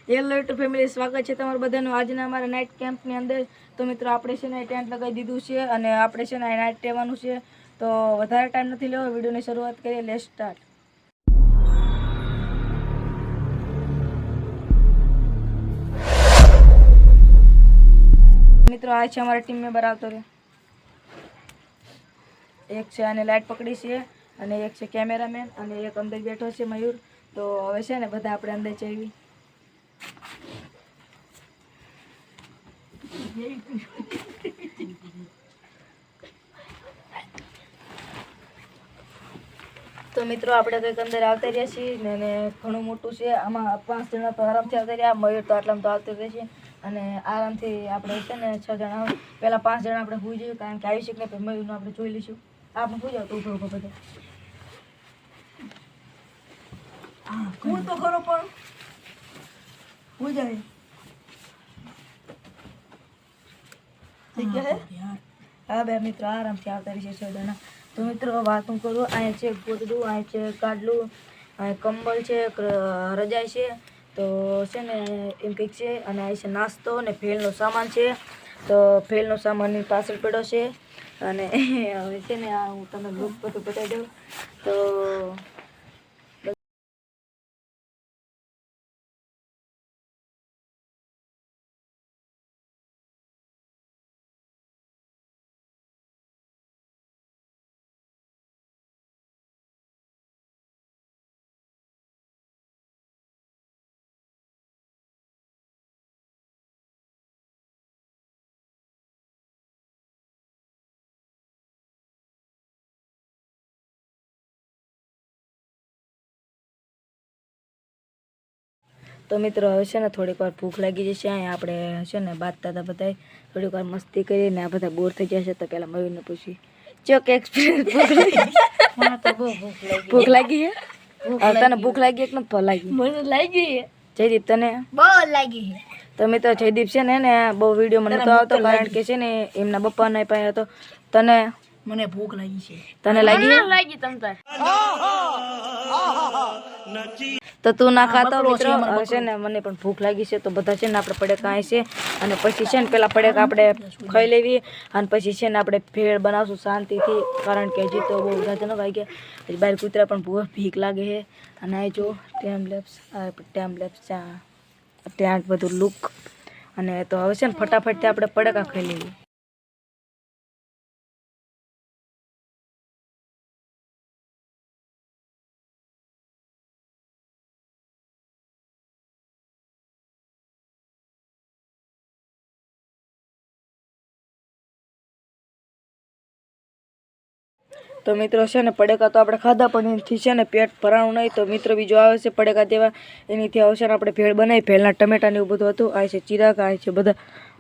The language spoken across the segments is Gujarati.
હેલો યુટ્યુબ ફેમિલી, સ્વાગત છે તમારું બધાનું આજના અમારા નાઇટ કેમ્પની અંદર। તો મિત્રો આપણે છે ને ટેન્ટ લગાવી દીધું છે અને આપણે છે ને નાઇટ રહેવાનું છે। તો વધારે ટાઈમ નથી લેવો, વિડીયોની શરૂઆત કરીએ। Let's start. મિત્રો આ છે અમારા ટીમ મેમ્બર, આવતો રહે। એક છે આને લાઇટ પકડી છે અને એક છે કેમેરામેન અને એક અંદર બેઠો છે મયુર। તો હવે છે ને બધા આપણે અંદર જઈએ। તો મિત્રો આપણે કંઈક અંદર આવતા રહ્યા છીએ ને ઘણું મોટું છે। આમાં 5 જણા તો આરામથી આવતા રહ્યા, મયુર તો આટલામાં તો આવતો રહેશે અને આરામથી આપણે છે ને 6 જણા પહેલાં 5 જણા આપણે હોઈ જઈએ, કારણ કે આવી શકે ને મયુરનું આપણે જોઈ લઈશું। આપણે હોઈ જાવ તો ઉભો ઉભો બધા। હા હું તો ખરો પણ હોઈ જાય ठीक है। हाँ भाई मित्र आराम से आवता रही 6 जણા। तो मित्रों વાત હું કરું, અહીંયા છે ગોદડું, અહીંયા છે કાડલું, અહીંયા કંબળ છે, રજાઈ છે, તો છે ને એમ કંઈક છે। અને અહીં છે નાસ્તો ને ભેળનો સામાન છે। તો ભેળનો સામાનની પાછળ પડ્યો છે અને હવે છે ને આ હું તમને લુક બધું બતાવી દઉં। તો તો મિત્રો હવે છે ને થોડીક વાર ભૂખ લાગી જશે। અહીંયા આપણે છે ને બાતતા હતા બધાય, થોડીક વાર મસ્તી કરીને આ બધા બોર થઈ જશે। તો પહેલાં મયુરને પૂછી, ચોક એક્સપિરિયન્સ ભૂખ લાગી છે? તને ભૂખ લાગી એક નથી લાગી? મને લાગી છે। જયદીપ તને? બહુ લાગી છે। તો મિત્રો જયદીપ છે ને બહુ વિડીયો મને નતો આવતો, કારણ કે છે ને એમના પપ્પાને પાસે હતો। તને? મને ભૂખ લાગી છે। તને લાગી? તમ તાર તો તું ના ખાતો મિત્રો છે ને મને પણ ભૂખ લાગી છે। તો બધા છે ને આપણે પડેકા અહીં છે અને પછી છે ને પેલા પડેકા આપણે ખાઈ લેવી અને પછી છે ને આપણે ભેળ બનાવશું શાંતિથી, કારણ કે હજી તો બહુ બધા જણ આવી ગયા, હજી બહાર કૂતરા પણ બહુ ભીખ લાગે છે। અને આ જો ટાઈમ લેપ્સ ત્યાં બધું લુક। અને તો હવે છે ને ફટાફટથી આપણે પડેકા ખાઈ લેવી। તો મિત્રો છે ને પડેકા તો આપણે ખાધા, પણ એનાથી છે ને પેટ ભરાણું નહીં। તો મિત્રો બીજો આવે છે પડેકા દેવા, એનીથી આવશે ને આપણે ભેળ બનાવી, ભેળના ટમેટા ને એવું બધું હતું। આ છે ચિરાગ, આ છે બધા,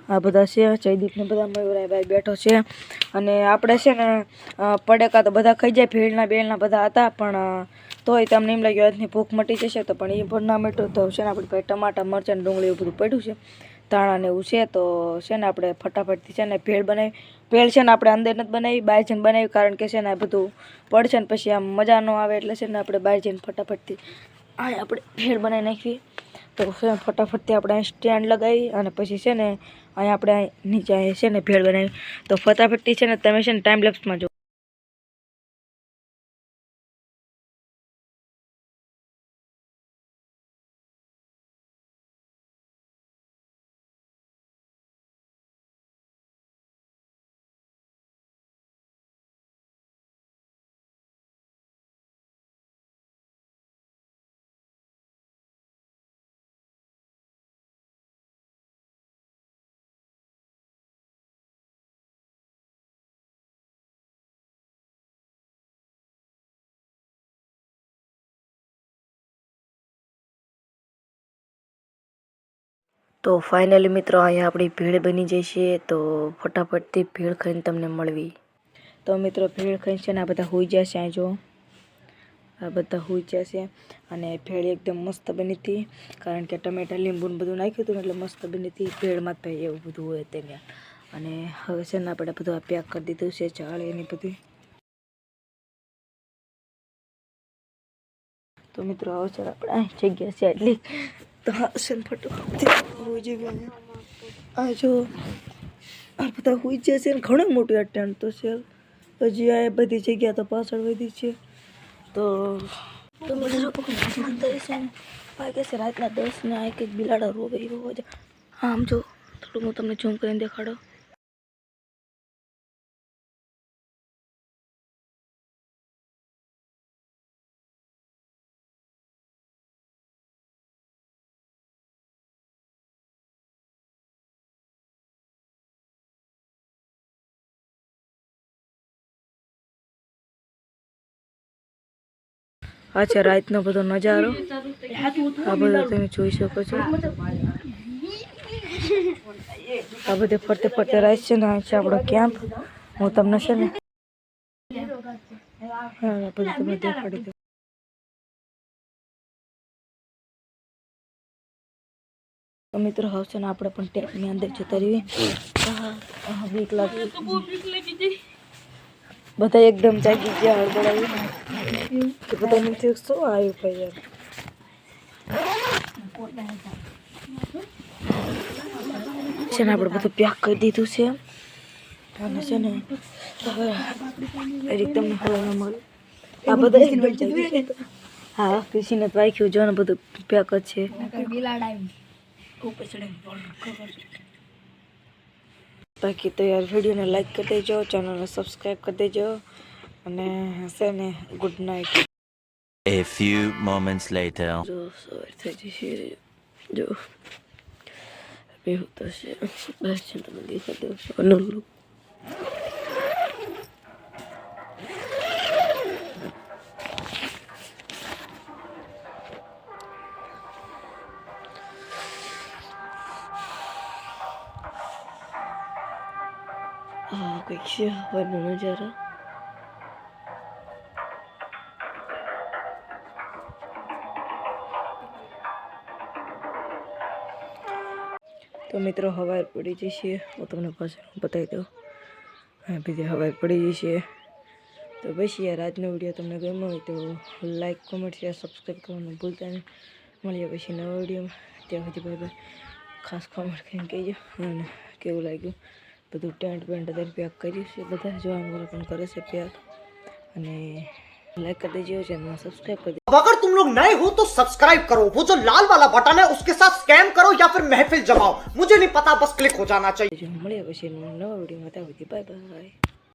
આ બધા છે જયદીપ ને બધા, મયુરાભાઈ બેઠો છે। અને આપણે છે ને પડેકા તો બધા ખાઈ જાય, ભેળના બેળના બધા હતા, પણ તોય તમને એમ લાગ્યું આજની ભૂખ મટી જશે, તો પણ એ પણ ના મટ્યું। તો છે ને આપણી પાસે ટમાટા, મરચાં, ડુંગળી એવું બધું પડ્યું છે, ધાણા ને એવું છે। તો છે ને આપણે ફટાફટથી છે ને ભેળ બનાવી। ભેળ છે ને આપણે અંદર નથી બનાવી, બહાર જઈને બનાવી, કારણ કે છે ને આ બધું પડશે ને પછી આમ મજા ન આવે, એટલે છે ને આપણે બહાર જઈને ફટાફટથી આપણે ભેળ બનાવી નાખવી। તો છે ને ફટાફટથી આપણે અહીં સ્ટેન્ડ લગાવી અને પછી છે ને અહીં આપણે નીચે છે ને ભેળ બનાવી। તો ફટાફટથી છે ને તમે છે ને ટાઈમ લેપ્સમાં જો। તો ફાઇનલી મિત્રો અહીંયા આપણી ભેળ બની જશે। તો ફટાફટથી ભેળ ખાઈને તમને મળવી। તો મિત્રો ભેળ ખાઈને છે ને આ બધા હોઈ જશે। અહીં જો આ બધા હોઈ જશે અને ભેળ એકદમ મસ્ત બની હતી, કારણ કે ટમેટા, લીંબુ બધું નાખ્યું હતું એટલે મસ્ત બની હતી। ભેળમાં જ ભાઈ એવું બધું હોય તેને। અને હવે છે ને આપણે બધું પેક કરી દીધું છે, ચાળી એની બધી। તો મિત્રો હવે છે આપણે જગ્યા છે એટલી, તો હશે ફટો હોઈ જઈએ આ જો આ બધા હોઈ જશે ને ઘણું મોટું આ ટેન્ટ તો છે હજી આ બધી જગ્યા તો પાછળ વધી છે તો બધા જો આ કે છે રાતના 10 ને આ એક બિલાડા રોવે એવો હોય આમ જો થોડું હું તમને ઝૂમ કરીને દેખાડો આ છે રાતનો બધો નજારો આ બધો તમે જોઈ શકો છો આ બધે ફરતે ફરતે રાત છે ને આ છે આપણો કેમ્પ હું તમને છે ને હા બધું તમને દેખાડી દઉં તો મિત્રો હવે છે ને આપણે પણ ટેન્ટની અંદર જતા રહીએ બીક લાગી બધા એકદમ જાગી ગયા હળબડાવી કે બધા નથી શું આવ્યું ભાઈ યાર છે ને આપણે બધું પેક કરી દીધું છે અને છે ને હવે તમને ખબર ન મળે આ બધા એકદમ જાગી ગયા હા કૃષિને તો વાંખ્યું જો ને બધું પેક જ છે બાકી તો યાર વિડીયોને લાઈક કરી દેજો ચેનલને સબસ્ક્રાઈબ કરી દેજો અને છે ને good night A few moments later. જો સવાર થઈ જશે જો બેહું તો છે બસ છે તમે દેખાઈ દઉં છું અનુલું Ah, કંઈક છે હવાનો નજારો તો મિત્રો હવાર પડી જશે હું તમને પાછળ બતાવી દઉં હા બીજી હવાર પડી જશે તો બસ યાર આજનો વિડીયો તમને ગમ્યો હોય તો લાઈક કોમેન્ટ શેર સબસ્ક્રાઈબ કરવાનું ભૂલતા નહીં મળીએ પછી નવા વિડીયોમાં ત્યાં સુધી ભાઈ ખાસ કોમેન્ટ કરીને કહેજો અને કેવું લાગ્યું બધું ટેન્ટ પેન્ટ અત્યારે પેક કર્યું છે બધા જોવા મળે પણ કરે છે પેક અને लाइक कर दीजिए चैनल सब्सक्राइब कर दीजिए। अब अगर तुम लोग नए हो तो सब्सक्राइब करो, वो जो लाल वाला बटन है उसके साथ स्कैम करो या फिर महफिल जमाओ, मुझे नहीं पता, बस क्लिक हो जाना चाहिए। મળીએ પછી નવા વિડીયોમાં ત્યાં સુધી બાય બાય।